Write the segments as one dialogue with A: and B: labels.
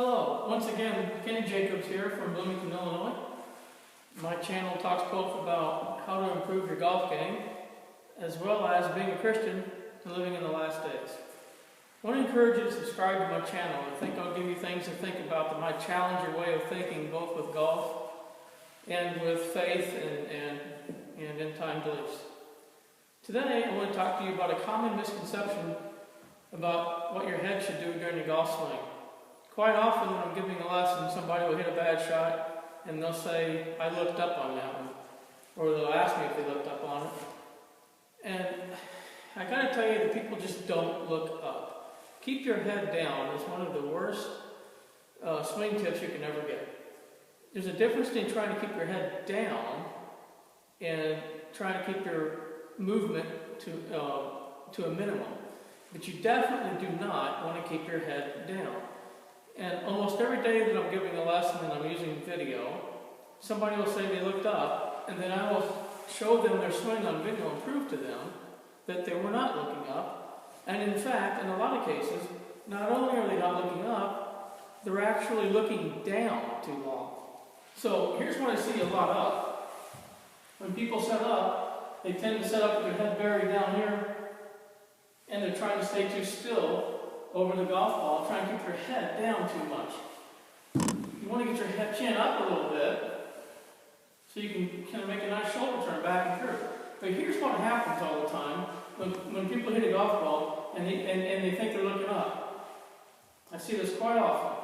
A: Hello, once again, Kenny Jacobs here from Bloomington, Illinois. My channel talks both about how to improve your golf game, as well as being a Christian and living in the last days. I want to encourage you to subscribe to my channel. I think I'll give you things to think about that might challenge your way of thinking, both with golf and with faith and end-time beliefs. Today, I want to talk to you about a common misconception about what your head should do during your golf swing. Quite often when I'm giving a lesson, somebody will hit a bad shot and they'll say, I looked up on that one. Or they'll ask me if they looked up on it. And I gotta tell you that people just don't look up. Keep your head down is one of the worst swing tips you can ever get. There's a difference between trying to keep your head down and trying to keep your movement to a minimum. But you definitely do not want to keep your head down. And almost every day that I'm giving a lesson and I'm using video, somebody will say they looked up, and then I will show them their swing on video and prove to them that they were not looking up. And in fact, in a lot of cases, not only are they not looking up, they're actually looking down too long. So here's what I see a lot of. When people set up, they tend to set up with their head buried down here, and they're trying to stay too still over the golf ball, trying to keep your head down too much. You want to get your chin up a little bit so you can kind of make a nice shoulder turn back and through. But here's what happens all the time when people hit a golf ball and they think they're looking up. I see this quite often.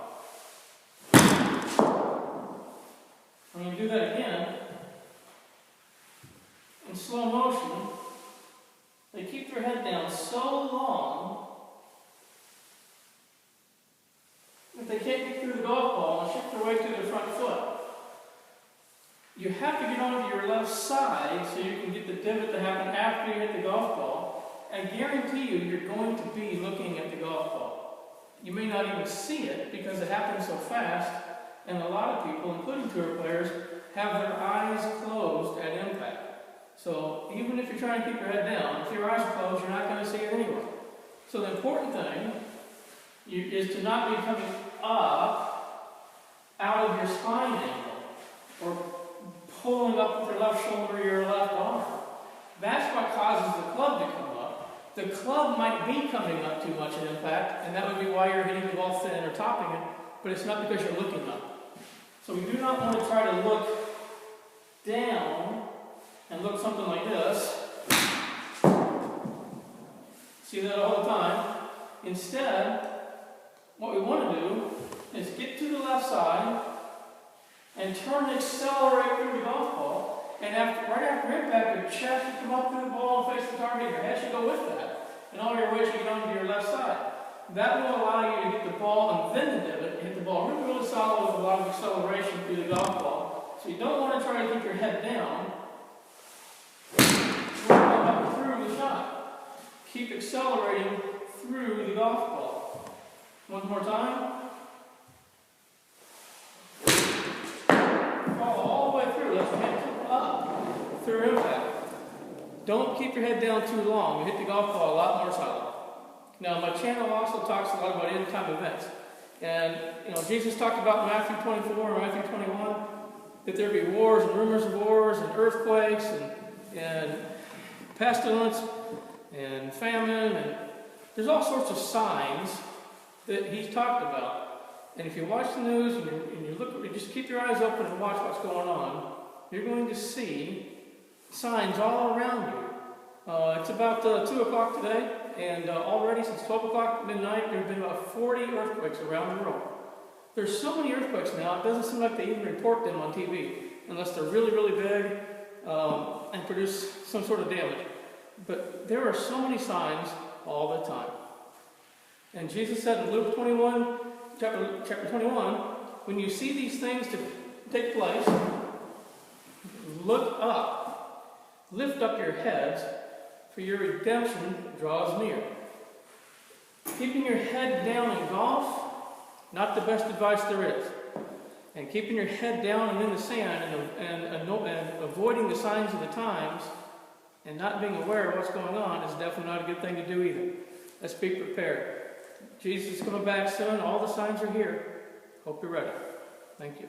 A: I'm going to do that again. In slow motion, they keep their head down so long that they can't get through the golf ball and shift their way to their front foot. You have to get onto your left side so you can get the divot to happen after you hit the golf ball. I guarantee you, you're going to be looking at the golf ball. You may not even see it because it happens so fast, and a lot of people, including tour players, have their eyes closed at impact. So even if you're trying to keep your head down, if your eyes are closed, you're not going to see it anyway. So the important thing is to not be coming up out of your spine angle or pulling up with your left shoulder or your left arm. That's what causes the club to come up. The club might be coming up too much at impact, and that would be why you're hitting the ball thin or topping it, but it's not because you're looking up. So we do not want to try to look down and look something like this. See that all the time. Instead, what we want to do is get to the left side and turn and accelerate through the golf ball. And right after impact, your chest should come up through the ball and face the target. Your head should go with that. And all your weight should get onto your left side. That will allow you to get the ball and then the divot, hit the ball really, really solid with a lot of acceleration through the golf ball. So you don't want to try to keep your head down. Up through the shot. Keep accelerating through the golf ball. One more time. Follow all the way through. Let your head come up through impact. Don't keep your head down too long. You hit the golf ball a lot more solid. Now, my channel also talks a lot about end-time events. And, Jesus talked about in Matthew 24 and Matthew 21 that there'd be wars and rumors of wars and earthquakes and pestilence and famine. And there's all sorts of signs that he's talked about. And if you watch the news and you just keep your eyes open and watch what's going on, you're going to see signs all around you. It's about 2 o'clock today, and already since 12 o'clock midnight, there have been about 40 earthquakes around the world. There's so many earthquakes now, it doesn't seem like they even report them on TV, unless they're really, really big and produce some sort of damage. But there are so many signs all the time. And Jesus said in Luke 21, chapter 21, when you see these things to take place, look up, lift up your heads, for your redemption draws near. Keeping your head down in golf, not the best advice there is. And keeping your head down and in the sand and avoiding the signs of the times and not being aware of what's going on is definitely not a good thing to do either. Let's be prepared. Jesus is coming back soon. All the signs are here. Hope you're ready. Thank you.